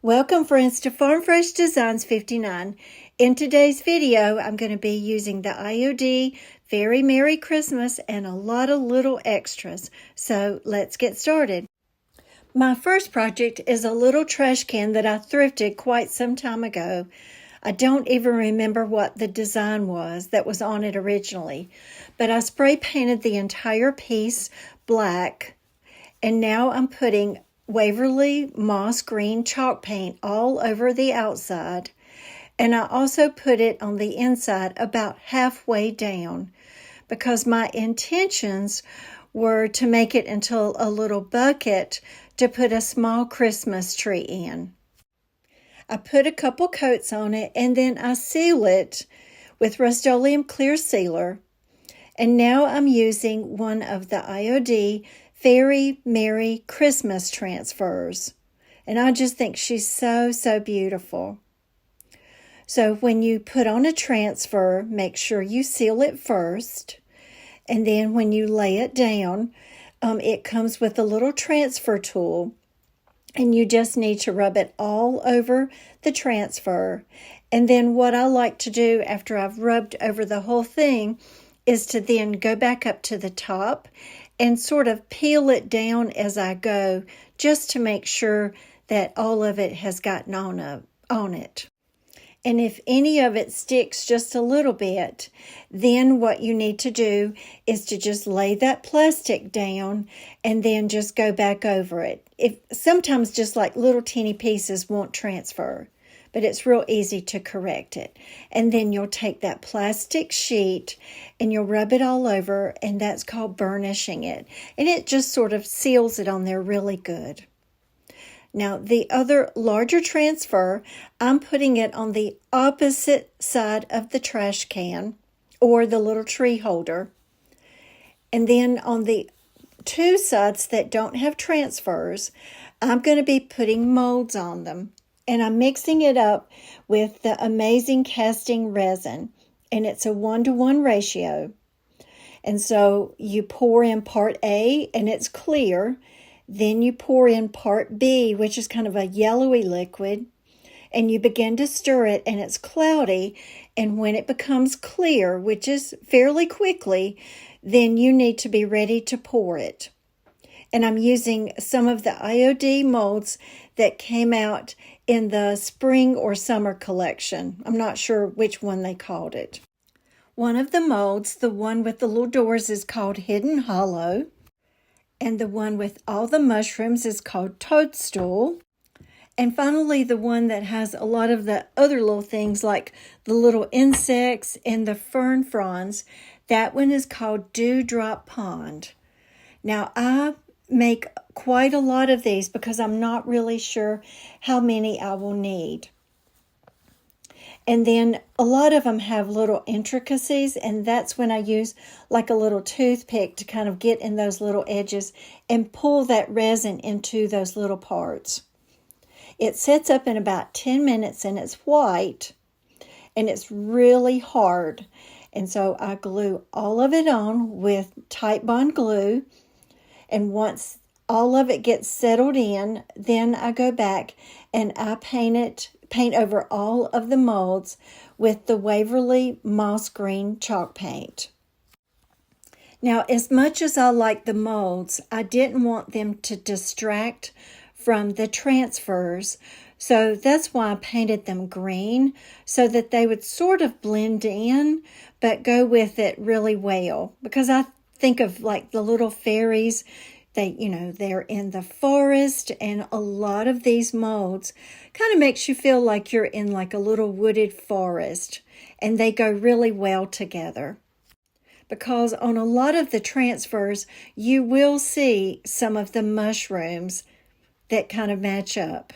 Welcome friends to Farm Fresh Designs 59. In today's video, I'm going to be using the IOD Fairy Merry Christmas and a lot of little extras. So let's get started. My first project is a little trash can that I thrifted quite some time ago. I don't even remember what the design was that was on it originally, but I spray painted the entire piece black, and now I'm putting Waverly moss green chalk paint all over the outside, and I also put it on the inside about halfway down because my intentions were to make it into a little bucket to put a small Christmas tree in. I put a couple coats on it and then I seal it with Rust-Oleum clear sealer, and now I'm using one of the IOD Fairy Merry Christmas transfers. And I just think she's so beautiful. So when you put on a transfer, make sure you seal it first. And then when you lay it down, it comes with a little transfer tool. And you just need to rub it all over the transfer. And then what I like to do after I've rubbed over the whole thing is to then go back up to the top and sort of peel it down as I go, just to make sure that all of it has gotten on it. And if any of it sticks just a little bit, then what you need to do is to just lay that plastic down and then just go back over it. If sometimes just like little teeny pieces won't transfer, but it's real easy to correct it. And then you'll take that plastic sheet and you'll rub it all over, and that's called burnishing it. And it just sort of seals it on there really good. Now, the other larger transfer, I'm putting it on the opposite side of the trash can or the little tree holder. And then on the two sides that don't have transfers, I'm going to be putting molds on them. And I'm mixing it up with the amazing casting resin. And it's a 1-to-1 ratio. And so you pour in part A and it's clear. Then you pour in part B, which is kind of a yellowy liquid. And you begin to stir it and it's cloudy. And when it becomes clear, which is fairly quickly, then you need to be ready to pour it. And I'm using some of the IOD molds that came out in the spring or summer collection. I'm not sure which one they called it. One of the molds, the one with the little doors, is called Hidden Hollow. And the one with all the mushrooms is called Toadstool. And finally, the one that has a lot of the other little things like the little insects and the fern fronds, that one is called Dewdrop Pond. Now, I make quite a lot of these because I'm not really sure how many I will need. And then a lot of them have little intricacies, and that's when I use like a little toothpick to kind of get in those little edges and pull that resin into those little parts. It sets up in about 10 minutes and it's white and it's really hard. And so I glue all of it on with Tight Bond glue. And once all of it gets settled in, then I go back and I paint over all of the molds with the Waverly moss green chalk paint. Now, as much as I like the molds, I didn't want them to distract from the transfers. So that's why I painted them green, so that they would sort of blend in, but go with it really well. Because I think of like the little fairies, they're in the forest, and a lot of these molds kind of makes you feel like you're in like a little wooded forest, and they go really well together. Because on a lot of the transfers, you will see some of the mushrooms that kind of match up.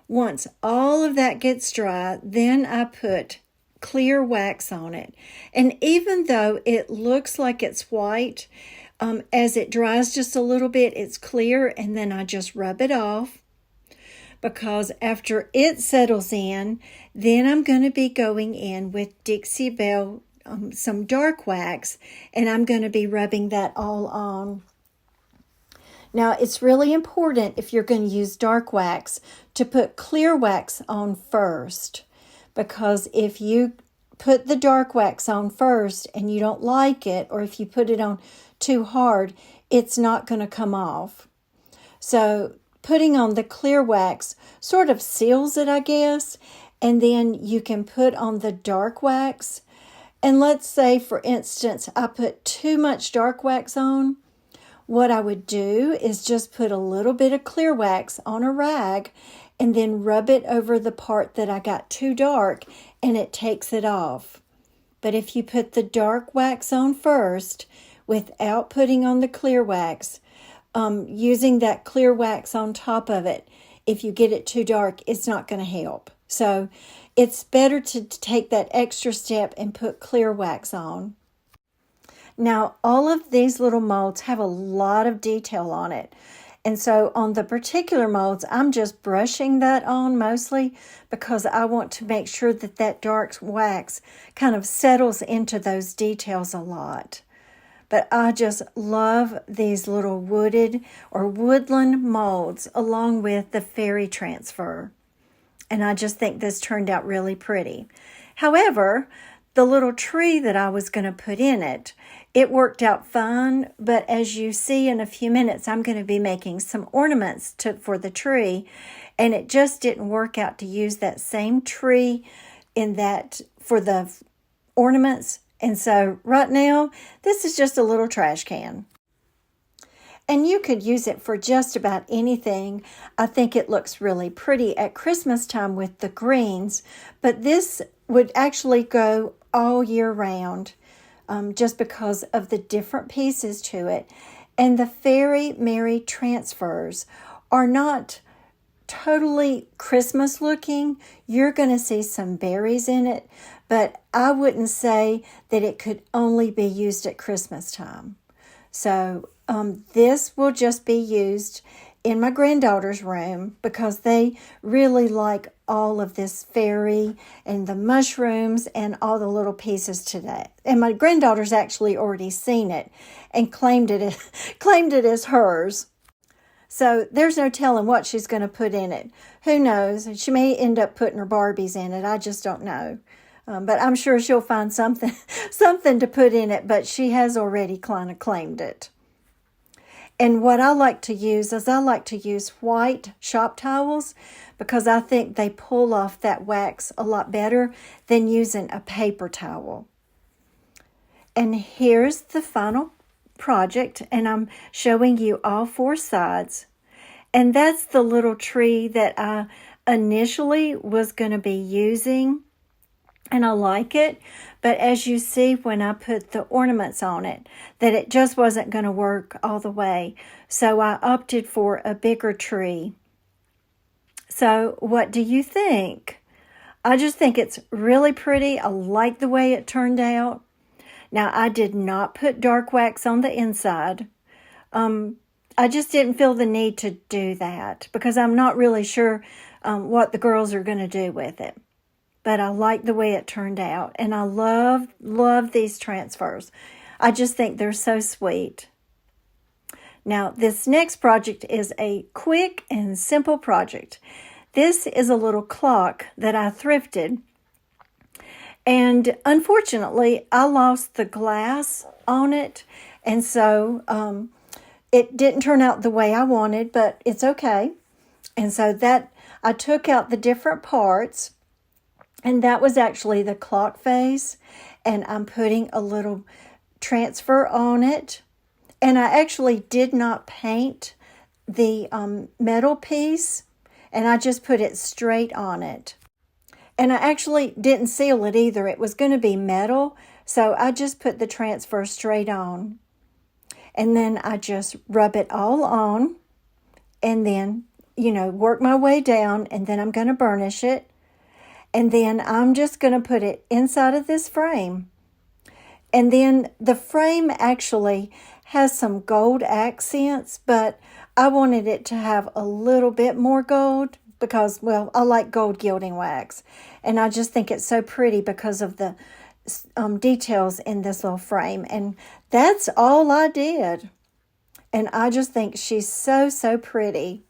Once all of that gets dry, then I put clear wax on it. And even though it looks like it's white, as it dries just a little bit, it's clear, and then I just rub it off. Because after it settles in, then I'm going to be going in with Dixie Belle, some dark wax, and I'm going to be rubbing that all on. Now, it's really important if you're going to use dark wax to put clear wax on first, because if you put the dark wax on first and you don't like it, or if you put it on too hard, it's not going to come off. So putting on the clear wax sort of seals it, I guess, and then you can put on the dark wax. And let's say, for instance, I put too much dark wax on. What I would do is just put a little bit of clear wax on a rag and then rub it over the part that I got too dark, and it takes it off. But if you put the dark wax on first without putting on the clear wax, using that clear wax on top of it, if you get it too dark, it's not going to help. So it's better to take that extra step and put clear wax on. Now, all of these little molds have a lot of detail on it. And so on the particular molds, I'm just brushing that on mostly because I want to make sure that that dark wax kind of settles into those details a lot. But I just love these little wooded or woodland molds along with the fairy transfer. And I just think this turned out really pretty. However, the little tree that I was going to put in it, it worked out fine, but as you see in a few minutes, I'm going to be making some ornaments for the tree, and it just didn't work out to use that same tree in that for the ornaments. And so right now, this is just a little trash can. And you could use it for just about anything. I think it looks really pretty at Christmas time with the greens, but this would actually go all year round just because of the different pieces to it. And the Fairy Merry transfers are not totally Christmas looking. You're going to see some berries in it, but I wouldn't say that it could only be used at Christmas time. So this will just be used in my granddaughter's room because they really like all of this fairy and the mushrooms and all the little pieces today. And my granddaughter's actually already seen it and claimed it as hers. So there's no telling what she's going to put in it. Who knows? She may end up putting her Barbies in it. I just don't know. But I'm sure she'll find something to put in it, but she has already kind of claimed it. And what I like to use is I like to use white shop towels because I think they pull off that wax a lot better than using a paper towel. And here's the final project, and I'm showing you all four sides. And that's the little tree that I initially was going to be using. And I like it, but as you see when I put the ornaments on it, that it just wasn't going to work all the way. So I opted for a bigger tree. So what do you think? I just think it's really pretty. I like the way it turned out. Now, I did not put dark wax on the inside. I just didn't feel the need to do that because I'm not really sure what the girls are going to do with it. But I like the way it turned out. And I love these transfers. I just think they're so sweet. Now, this next project is a quick and simple project. This is a little clock that I thrifted. And unfortunately, I lost the glass on it. And so it didn't turn out the way I wanted, but it's okay. And so that I took out the different parts. And that was actually the clock face, and I'm putting a little transfer on it. And I actually did not paint the metal piece, and I just put it straight on it. And I actually didn't seal it either. It was going to be metal, so I just put the transfer straight on. And then I just rub it all on, and then, work my way down, and then I'm going to burnish it. And then I'm just going to put it inside of this frame. And then the frame actually has some gold accents, but I wanted it to have a little bit more gold because, well, I like gold gilding wax. And I just think it's so pretty because of the details in this little frame. And that's all I did. And I just think she's so, so pretty.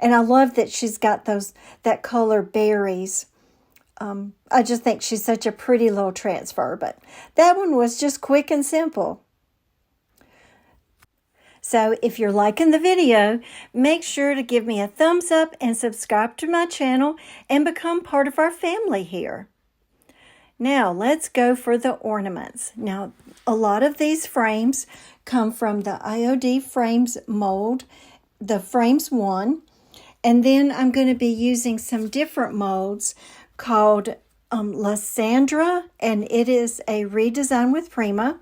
And I love that she's got that color berries. I just think she's such a pretty little transfer. But that one was just quick and simple. So if you're liking the video, make sure to give me a thumbs up and subscribe to my channel and become part of our family here. Now let's go for the ornaments. Now a lot of these frames come from the IOD Frames mold, the Frames 1. And then I'm going to be using some different molds called Lysandra, and it is a redesign with Prima.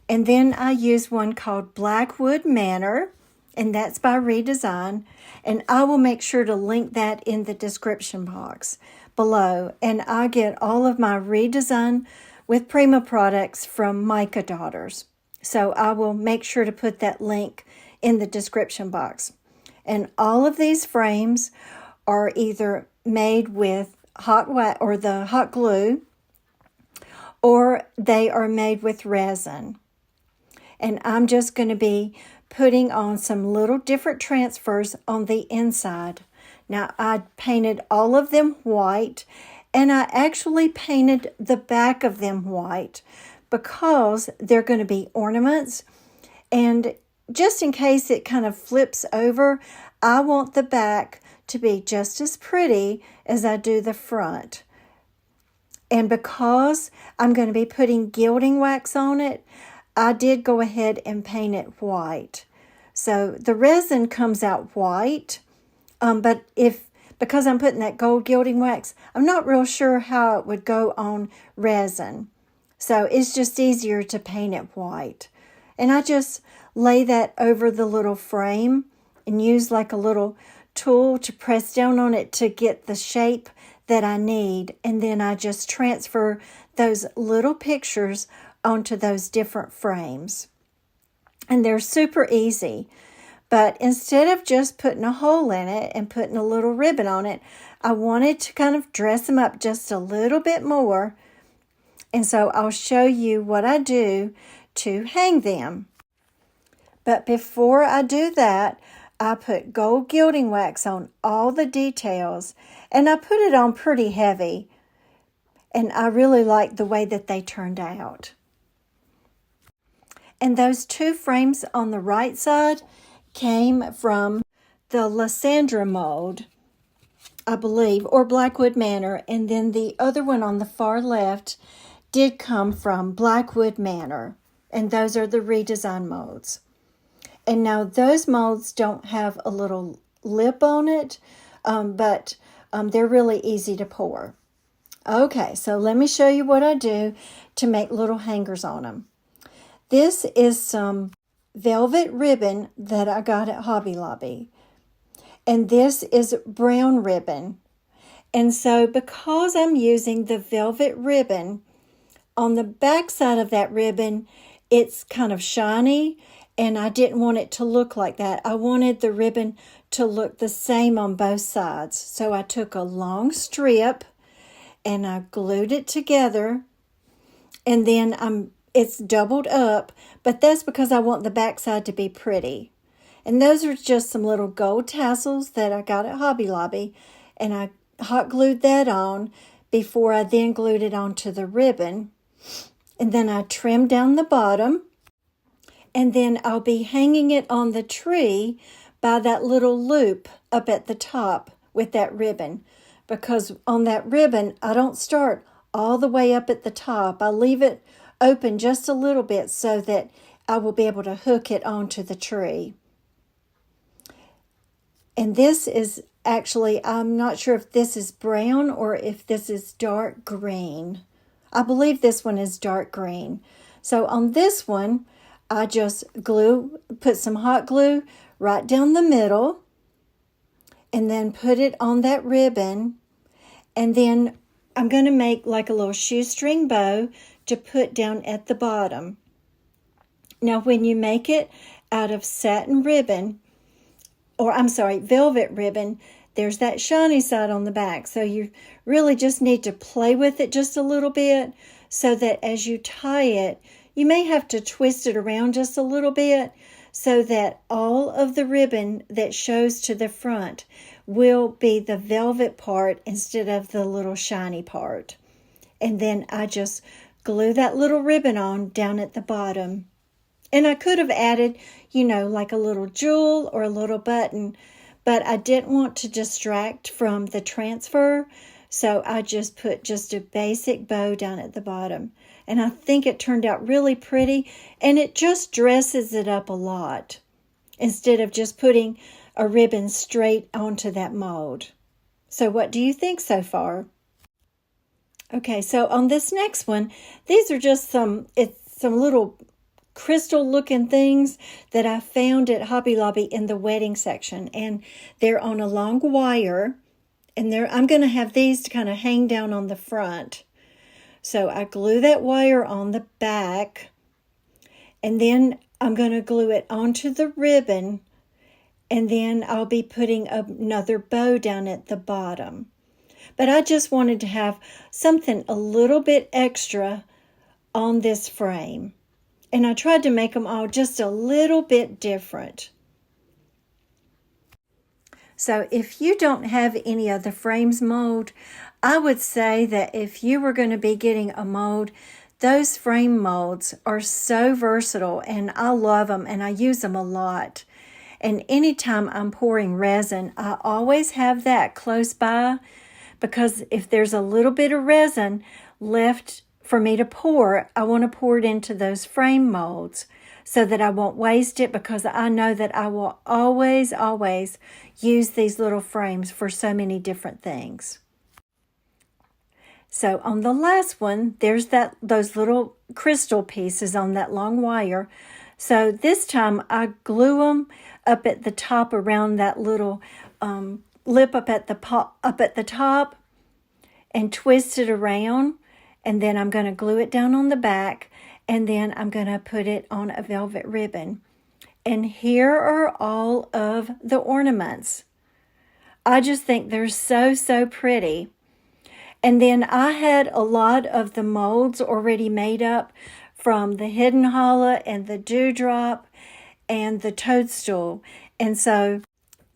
And then I use one called Blackwood Manor, and that's by Redesign. And I will make sure to link that in the description box below. And I get all of my Redesign with Prima products from Micah Daughters. So I will make sure to put that link in the description box. And all of these frames are either made with hot wax or the hot glue, or they are made with resin. And I'm just going to be putting on some little different transfers on the inside. Now, I painted all of them white, and I actually painted the back of them white because they're going to be ornaments. And just in case it kind of flips over, I want the back to be just as pretty as I do the front. And because I'm going to be putting gilding wax on it, I did go ahead and paint it white. So the resin comes out white, but because I'm putting that gold gilding wax, I'm not real sure how it would go on resin. So it's just easier to paint it white. And I just lay that over the little frame and use like a little tool to press down on it to get the shape that I need. And then I just transfer those little pictures onto those different frames. And they're super easy. But instead of just putting a hole in it and putting a little ribbon on it, I wanted to kind of dress them up just a little bit more. And so I'll show you what I do to hang them. But before I do that, I put gold gilding wax on all the details, and I put it on pretty heavy. And I really like the way that they turned out. And those two frames on the right side came from the Lysandra mold, I believe, or Blackwood Manor. And then the other one on the far left did come from Blackwood Manor. And those are the redesign molds. And now those molds don't have a little lip on it, but they're really easy to pour. Okay, so let me show you what I do to make little hangers on them. This is some velvet ribbon that I got at Hobby Lobby. And this is brown ribbon. And so because I'm using the velvet ribbon, on the back side of that ribbon, it's kind of shiny, and I didn't want it to look like that. I wanted the ribbon to look the same on both sides. So I took a long strip and I glued it together, and then it's doubled up, but that's because I want the back side to be pretty. And those are just some little gold tassels that I got at Hobby Lobby, and I hot glued that on before I then glued it onto the ribbon. And then I trimmed down the bottom, and then I'll be hanging it on the tree by that little loop up at the top with that ribbon. Because on that ribbon, I don't start all the way up at the top. I leave it open just a little bit so that I will be able to hook it onto the tree. And this is actually, I'm not sure if this is brown or if this is dark green. I believe this one is dark green. So on this one, I just put some hot glue right down the middle, and then put it on that ribbon. And then I'm going to make like a little shoestring bow to put down at the bottom. Now, when you make it out of satin ribbon, velvet ribbon, there's that shiny side on the back. So you really just need to play with it just a little bit so that as you tie it, you may have to twist it around just a little bit so that all of the ribbon that shows to the front will be the velvet part instead of the little shiny part. And then I just glue that little ribbon on down at the bottom. And I could have added, like a little jewel or a little button, but I didn't want to distract from the transfer, so I just put just a basic bow down at the bottom. And I think it turned out really pretty, and it just dresses it up a lot instead of just putting a ribbon straight onto that mold. So what do you think so far? Okay, so on this next one, these are just some little crystal looking things that I found at Hobby Lobby in the wedding section, and they're on a long wire, and I'm going to have these to kind of hang down on the front. So I glue that wire on the back, and then I'm going to glue it onto the ribbon, and then I'll be putting another bow down at the bottom. But I just wanted to have something a little bit extra on this frame. And I tried to make them all just a little bit different. So if you don't have any of the frames mold, I would say that if you were going to be getting a mold, those frame molds are so versatile, and I love them and I use them a lot. And anytime I'm pouring resin, I always have that close by, because if there's a little bit of resin left for me to pour, I want to pour it into those frame molds so that I won't waste it, because I know that I will always use these little frames for so many different things. So on the last one, there's those little crystal pieces on that long wire. So this time I glue them up at the top around that little lip up at the top and twist it around. And then I'm going to glue it down on the back, and then I'm going to put it on a velvet ribbon. And here are all of the ornaments. I just think they're so pretty. And then I had a lot of the molds already made up from the hidden hollow and the dewdrop and the toadstool. And so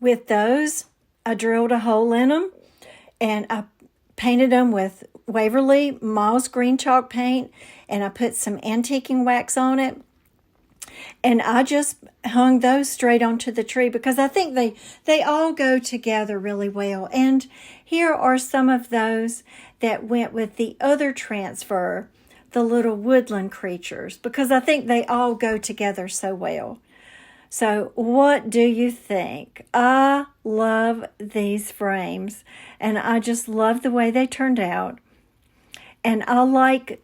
with those, I drilled a hole in them, and I painted them with Waverly Moss green chalk paint, and I put some antiquing wax on it. And I just hung those straight onto the tree because I think they all go together really well. And here are some of those that went with the other transfer, the little woodland creatures, because I think they all go together so well. So what do you think? I love these frames, and I just love the way they turned out. And I like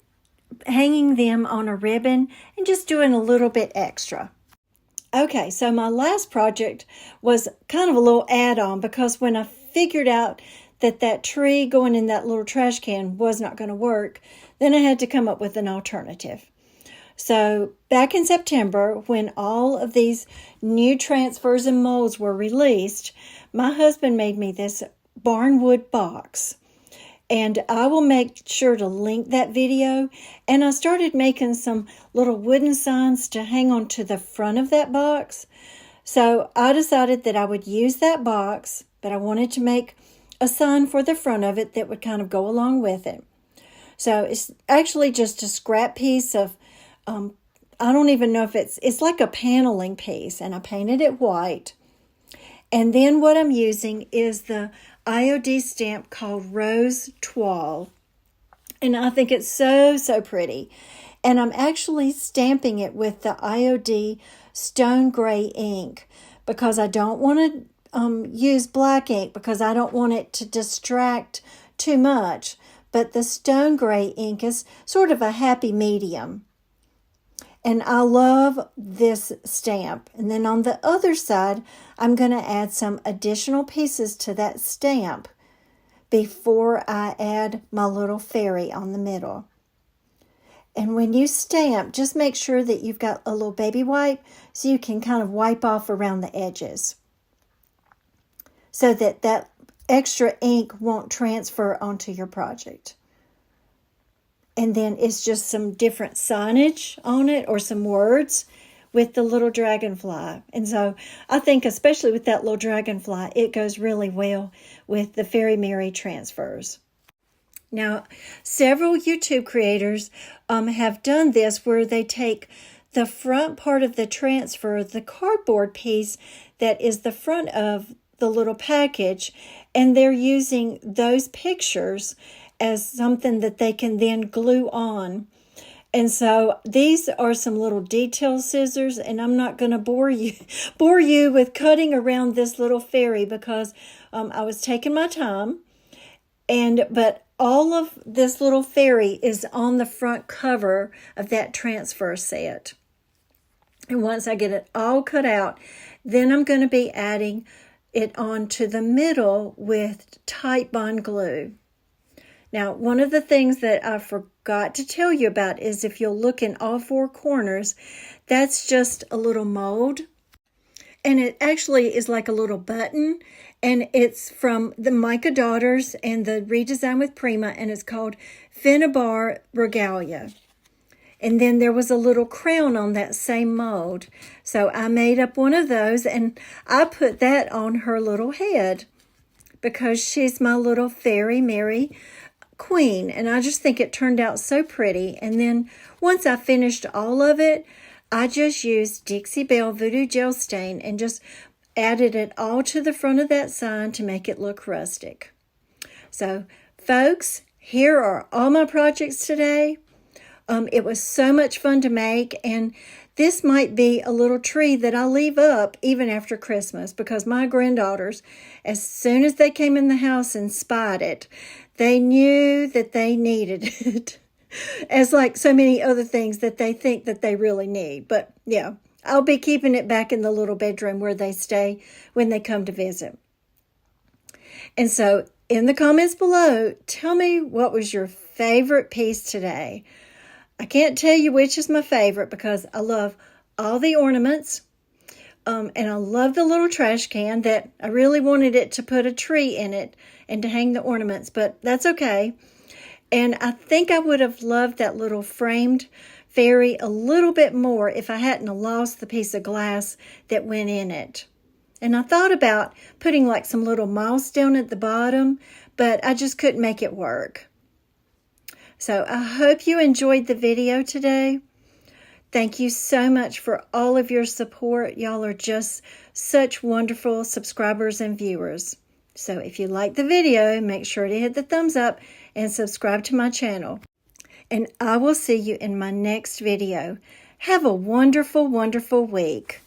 hanging them on a ribbon and just doing a little bit extra. Okay, so my last project was kind of a little add-on, because when I figured out that tree going in that little trash can was not going to work, then I had to come up with an alternative. So back in September, when all of these new transfers and molds were released, my husband made me this barnwood box. And I will make sure to link that video. And I started making some little wooden signs to hang on to the front of that box. So I decided that I would use that box, but I wanted to make a sign for the front of it that would kind of go along with it. So it's actually just a scrap piece of, I don't even know if it's like a paneling piece, and I painted it white. And then what I'm using is the IOD stamp called Rose Toile. And I think it's so pretty. And I'm actually stamping it with the IOD Stone Gray ink, because I don't want to use black ink, because I don't want it to distract too much. But the Stone Gray ink is sort of a happy medium. And I love this stamp. And then on the other side, I'm going to add some additional pieces to that stamp before I add my little fairy on the middle. And when you stamp, just make sure that you've got a little baby wipe so you can kind of wipe off around the edges, so that extra ink won't transfer onto your project. And then it's just some different signage on it, or some words with the little dragonfly. And so I think especially with that little dragonfly, it goes really well with the Fairy Merry transfers. Now, several YouTube creators have done this where they take the front part of the transfer, the cardboard piece that is the front of the little package, and they're using those pictures as something that they can then glue on. And so these are some little detail scissors, and I'm not going to bore you with cutting around this little fairy because I was taking my time. But all of this little fairy is on the front cover of that transfer set. And once I get it all cut out, then I'm going to be adding it onto the middle with tight bond glue. Now, one of the things that I forgot to tell you about is if you'll look in all four corners, that's just a little mold. And it actually is like a little button, and it's from the Micah Daughters and the Redesign with Prima, and it's called Finnabair Regalia. And then there was a little crown on that same mold. So I made up one of those, and I put that on her little head because she's my little Fairy Merry queen. And I just think it turned out so pretty. And then once I finished all of it, I just used Dixie Belle Voodoo Gel Stain and just added it all to the front of that sign to make it look rustic. So, folks, here are all my projects today. It was so much fun to make, and this might be a little tree that I leave up even after Christmas because my granddaughters, as soon as they came in the house and spied it, they knew that they needed it. As like so many other things that they think that they really need. But yeah, I'll be keeping it back in the little bedroom where they stay when they come to visit. And so in the comments below, tell me what was your favorite piece today. I can't tell you which is my favorite because I love all the ornaments. And I love the little trash can that I really wanted it to put a tree in it and to hang the ornaments, but that's okay. And I think I would have loved that little framed fairy a little bit more if I hadn't lost the piece of glass that went in it. And I thought about putting like some little moss down at the bottom, but I just couldn't make it work. So I hope you enjoyed the video today. Thank you so much for all of your support. Y'all are just such wonderful subscribers and viewers. So if you like the video, make sure to hit the thumbs up and subscribe to my channel. And I will see you in my next video. Have a wonderful, wonderful week.